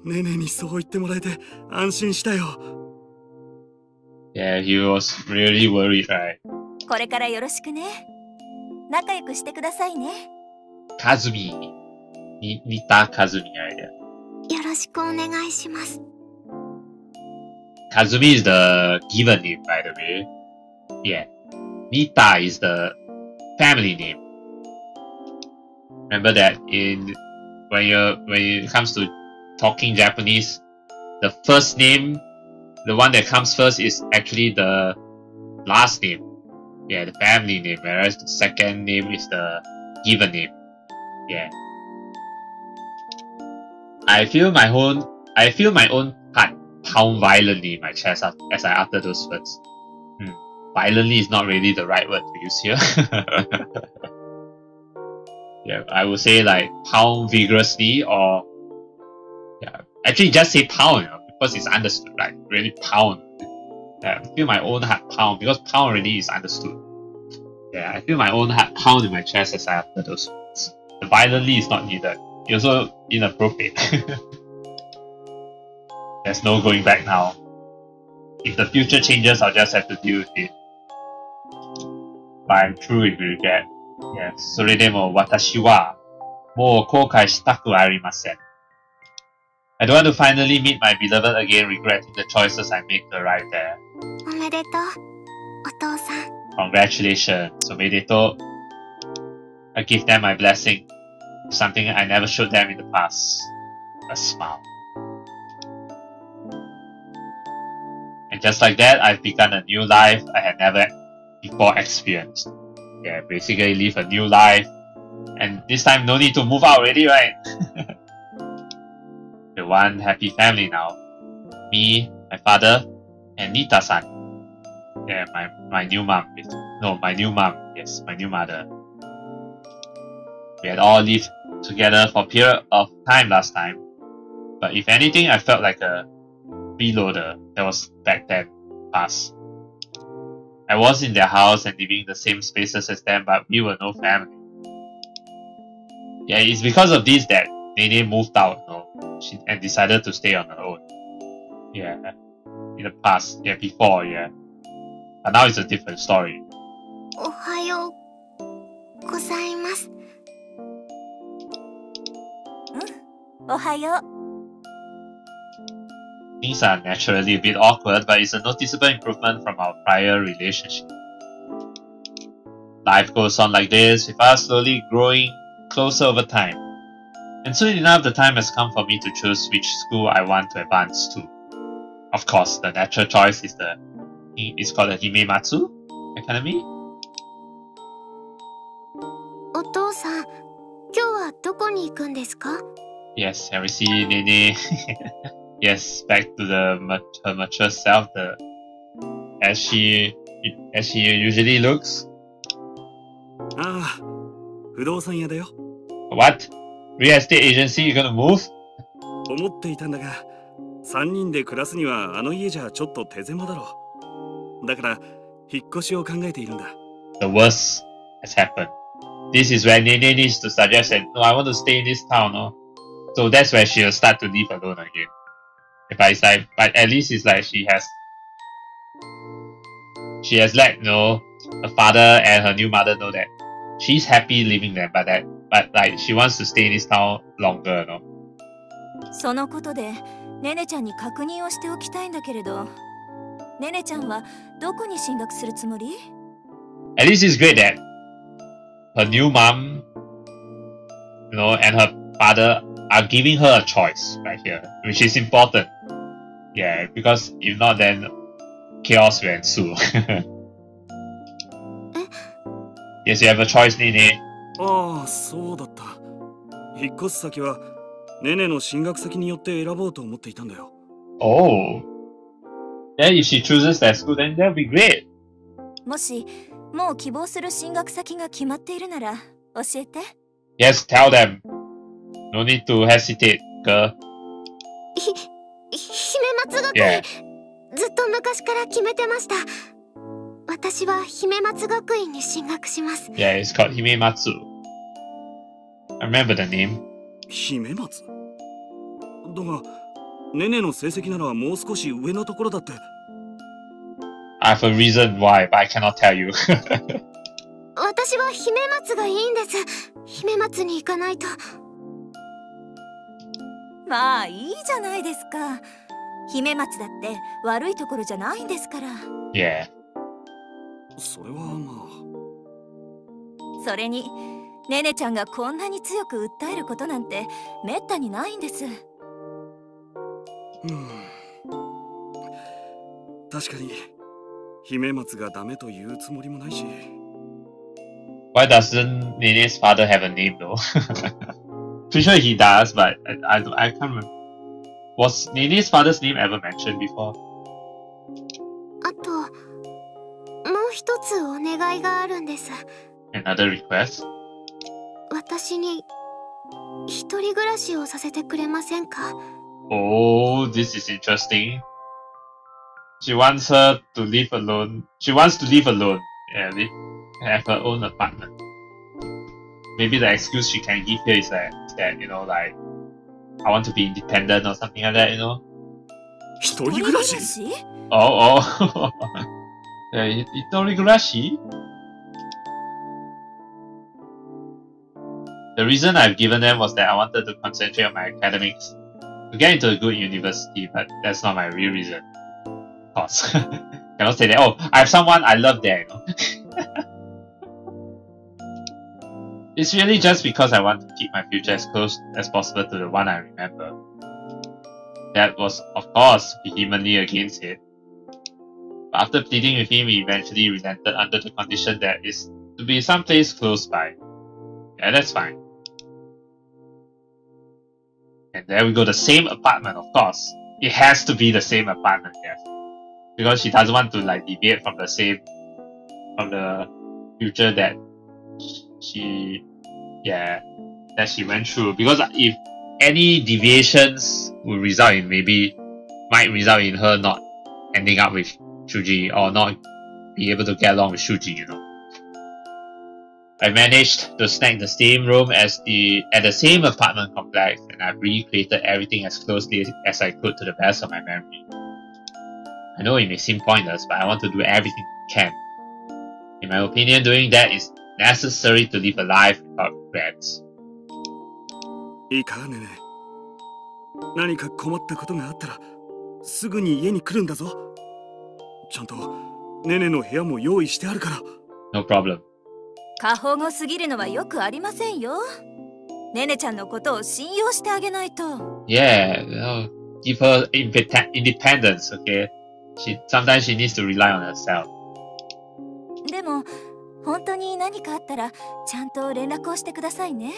ネネにそう言ってもらえて安心したよ。Yeah, he was really worried, right? これからよろしくね。仲良くしてくださいね。Kazumi. Nita Kazumi, right? よろしくお願いします。Kazumi is the given name, by the way. Yeah. Nita is the family name. Remember that when it comes to talking Japanese, the first name, the one that comes first, is actually the last name. Yeah, the family name, whereas the second name is the given name. Yeah. I feel my own heart pound violently in my chest as I utter those words. Violently is not really the right word to use here. Yeah, I would say like pound vigorously, or yeah, actually just say pound, because it's understood, like really pound. Yeah, I feel my own heart pound, because pound really is understood. Yeah, I feel my own heart pound in my chest as I utter those words. The violently is not needed. It's also inappropriate. There's no going back now. If the future changes, I'll just have to deal with it. But I'm true with regret. Yes, それでも私はもう後悔したくありません。I don't want to finally meet my beloved again, regretting the choices I made to arrive there. おめでとう、お父さん。Congratulations, おめでとう。I give them my blessing, something I never showed them in the past. A smile. And just like that, I've begun a new life I had never before experienced. Yeah, basically live a new life. And this time, no need to move out already, right? We're one happy family now. Me, my father, and Nita-san. Yeah, my new mom. No, my new mom. Yes, my new mother. We had all lived together for a period of time last time. But if anything, I felt like a freeloader that was back then past. I was in their house and living in the same spaces as them, but we were no family. Yeah, it's because of this that Nene moved out, and decided to stay on her own. Yeah, in the past, yeah, before, yeah. But now it's a different story. おはようございます。おはよう。Things are naturally a bit awkward, but it's a noticeable improvement from our prior relationship. Life goes on like this, with us slowly growing closer over time. And soon enough, the time has come for me to choose which school I want to advance to. Of course, the natural choice is the It's called the Himematsu Academy. お父さん、今日はどこに行くんですか？ Yes, and we see Nene. Yes, back to her mature self, as she usually looks. ああ、不動産屋だよ。 What? Real estate agency? You gonna move? 思っていたんだが、3人で暮らすにはあの家じゃちょっと手狭だろう。だから引っ越しを考えているんだ。 The worst has happened. This is where Nene needs to suggest that, no, I want to stay in this town, no? So that's where she'll start to live alone again. But it's like, but at least it's like she has let, you know, her father and her new mother know that she's happy living there, but like she wants to stay in this town longer, no? そのことでネネちゃんに確認をしておきたいんだけれど、ネネちゃんはどこに進学するつもり？ At least it's great that her new mom, you know, and her father are giving her a choice right here, which is important. Yeah, because if not, then chaos will ensue. Yes, you have a choice, Nene. ああ、そうだった。引っ越す先はネネの進学先によって選ぼうと思っていたんだよ。Oh. Then if she chooses that school, then that'll be great. もしもう希望する進学先が決まっているなら教えて。 Yes, tell them. No need to hesitate, girl. 姫松学院、 Yeah. ずっと昔から決めてました。私は姫松学院に進学します。 Yeah, it's called Himematsu. I remember the name. 姫松？だが、ネネの成績ならもう少し上のところだって。I have a reason why, but I cannot tell you. 私は姫松がいいんです。姫松に行かないと。まあいいじゃないですか。姫松だって悪いところじゃないんですから。Yeah. それはまあ。それにネネちゃんがこんなに強く訴えることなんてめったにないんです。確かに姫松がダメと言うつもりもないし。 Why doesn't Nene's father have a name though? Pretty sure he does, but I can't remember. Was Nene's father's name ever mentioned before? あと、もう一つお願いがあるんです。 Another request? 私に一人暮らしをさせてくれませんか？ Oh, this is interesting. She wants her to live alone. She wants to live alone. Yeah, have her own apartment. Maybe the excuse she can give here is that you know, like, I want to be independent or something like that, you know? 一人暮らし？ Oh. Itorigurashi? The reason I've given them was that I wanted to concentrate on my academics to get into a good university, but that's not my real reason. Of course. Cannot say that, oh, I have someone I love there, you know? It's really just because I want to keep my future as close as possible to the one I remember. Dad was, of course, vehemently against it. But after pleading with him, he eventually relented under the condition that is to be someplace close by. Yeah, that's fine. And there we go, the same apartment, of course. It has to be the same apartment, yes. Because she doesn't want to like deviate from the future that she went through. Because if any deviations might result in her not ending up with Shuuji or not be able to get along with Shuuji, you know. I managed to snag the same room at the same apartment complex, and I've recreated everything as closely as I could to the best of my memory. I know it may seem pointless, but I want to do everything I can. In my opinion, doing that is necessary to live a life without regrets. いいか、ネネ。何か困ったことがあったらすぐに家に来るんだぞ。ちゃんとネネの部屋も用意してあるから。No problem. 過保護すぎるのはよくありませんよ。ネネちゃんのことを信用してあげないと。Yeah, you know, give her independence, okay? sometimes she needs to rely on herself. でも本当に何かあったらちゃんと連絡をしてくださいね。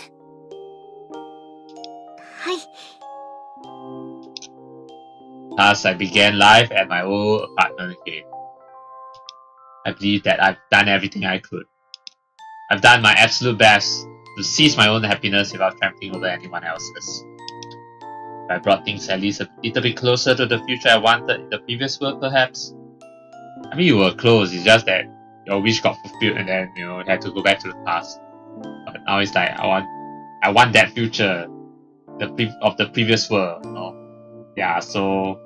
はい。Thus, I began life at my old apartment again. I believe that I've done everything I could. I've done my absolute best to seize my own happiness without trampling over anyone else's. I brought things at least a little bit closer to the future I wanted in the previous world, perhaps. I mean, you were close, it's just that your wish got fulfilled and then, you had to go back to the past. But now it's like, I want that future of the previous world, Yeah, so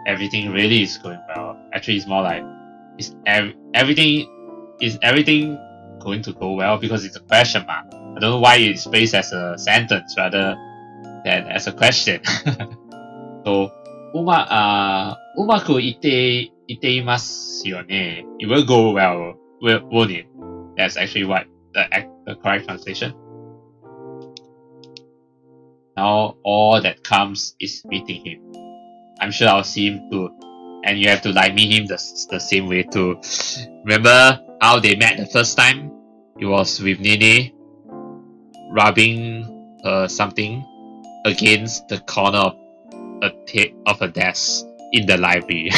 everything really is going well. Actually, it's more like, is everything going to go well, because it's a question mark. I don't know why it's placed as a sentence rather than as a question. So, うまくいっていますよね. It will go well, won't it? That's actually what the correct translation. Now all that comes is meeting him. I'm sure I'll see him too. And you have to like meet him the same way too. Remember how they met the first time? It was with Nene rubbing something against the corner of a desk in the library.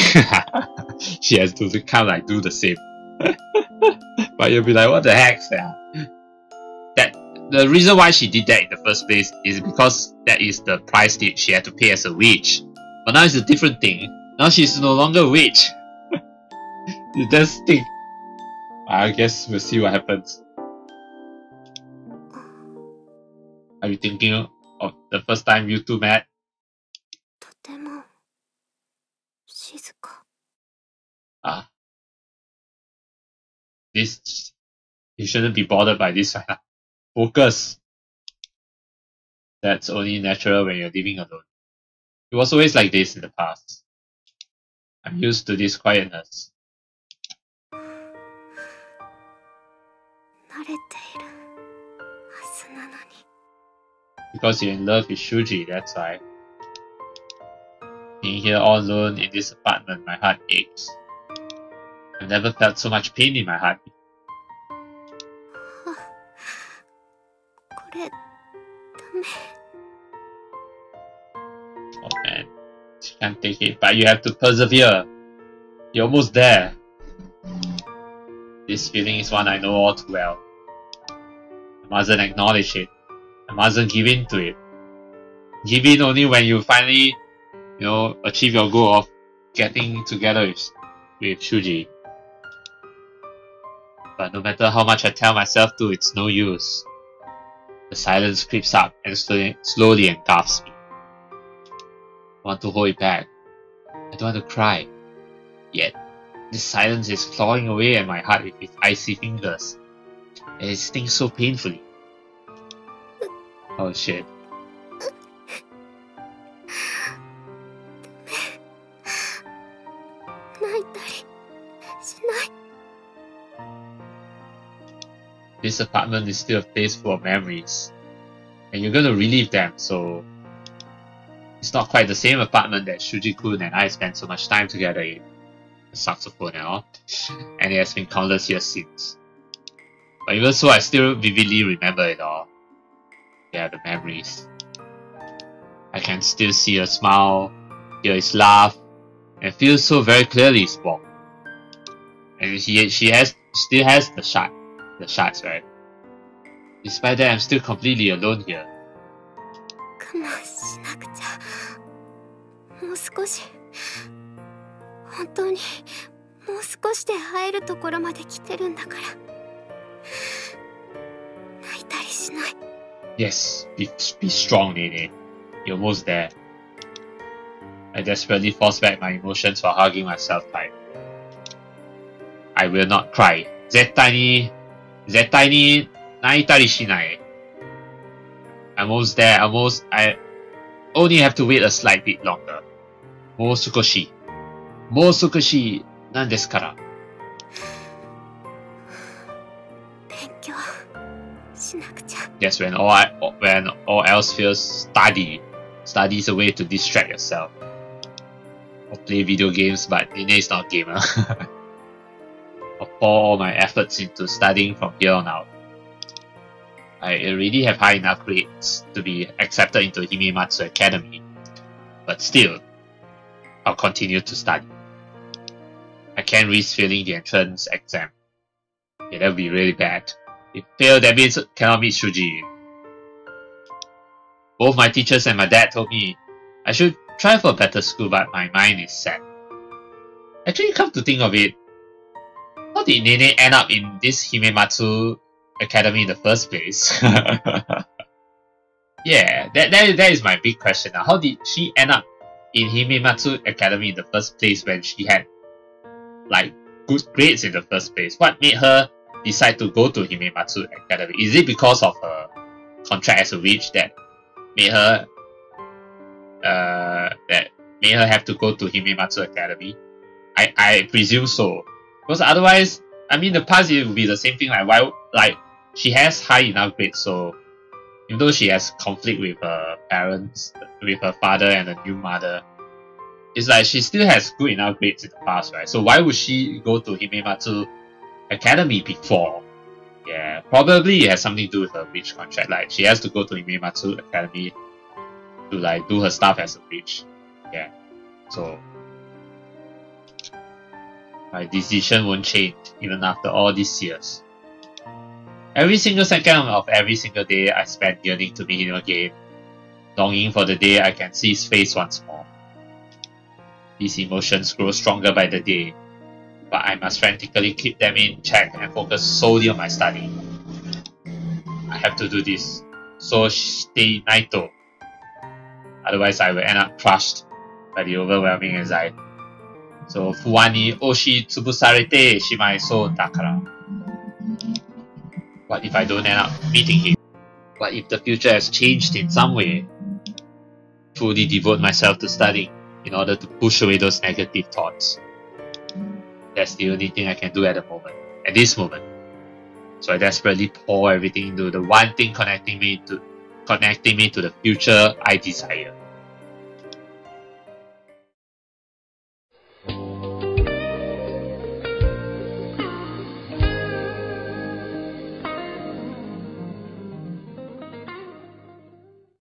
She has to kind of like do the same. But you'll be like, what the heck? The reason why she did that in the first place is because that is the price that she had to pay as a witch. But now it's a different thing. Now she's no longer a witch. You just think. I guess we'll see what happens. Are you thinking of the first time you two met? とても静か。Ah. This, you shouldn't be bothered by this right now. Focus. That's only natural when you're living alone. It was always like this in the past. I'm used to this quietness. 慣れているはずなのに。Because you're in love with Shuuji, that's why. Being here all alone in this apartment, my heart aches. I've never felt so much pain in my heart. これダメ。 Oh man, she can't take it, but you have to persevere. You're almost there. This feeling is one I know all too well. I mustn't acknowledge it. I mustn't give in to it. Give in only when you finally, achieve your goal of getting together with Shuuji. But no matter how much I tell myself to, it's no use. The silence creeps up and slowly engulfs me. I want to hold it back. I don't want to cry. Yet, this silence is clawing away at my heart with its icy fingers. And it stings so painfully. Oh shit. 泣いたりしない。 This apartment is still a place full of memories. And you're gonna relive them, so it's not quite the same apartment that Shuuji-kun and I spent so much time together in. The saxophone and all. And it has been countless years since. But even so, I still vividly remember it all. Yeah, the memories. I can still see her smile, hear his laugh, and feel so very clearly his walk. And she still has the shards, right? Despite that, I'm still completely alone here. 我慢しなくちゃ。もう少し。本当にもう少しで会えるところまで来てるんだから。泣いたりしない。 Yes, be strong, Nene. You're almost there. I desperately force back my emotions while hugging myself tight. I will not cry. 絶対に泣いたりしない。I'm almost there. I only have to wait a slight bit longer. もう少しなんですから。勉強しなくちゃ。 Yes, when all else feels study. Study is a way to distract yourself. or play video games, but Nene is not a gamer. I'll pour all my efforts into studying from here on out. I already have high enough grades to be accepted into Himematsu Academy, but still, I'll continue to study. I can't risk failing the entrance exam. Yeah, that would be really bad. If fail, that means cannot meet Shuuji. Both my teachers and my dad told me I should try for a better school, but my mind is set. Actually, come to think of it, how did Nene end up in this Himematsu Academy in the first place? Yeah, that is my big question now. How did she end up in Himematsu Academy in the first place when she had like good grades in the first place? What made her decide to go to Himematsu Academy? Is it because of her contract as a witch that made her have to go to Himematsu Academy? I presume so. Because otherwise, I mean, the past it would be the same thing. Like she has high enough grades, so even though she has conflict with her parents, with her father and a new mother, it's like she still has good enough grades in the past, right? So why would she go to Himematsu Academy before? Yeah, probably it has something to do with her witch contract. Like she has to go to Himematsu Academy to like do her stuff as a witch. Yeah, so my decision won't change even after all these years. Every single second of every single day I spend yearning to meet him again, longing for the day I can see his face once more. These emotions grow stronger by the day, but I must frantically keep them in check and focus solely on my study. I have to do this, so stay naito. Otherwise I will end up crushed by the overwhelming anxiety. So, 不安に押しつぶされてしまいそうだから。What if I don't end up meeting him? What if the future has changed in some way? Fully devote myself to studying in order to push away those negative thoughts. That's the only thing I can do at this moment. So I desperately pour everything into the one thing connecting me to the future I desire.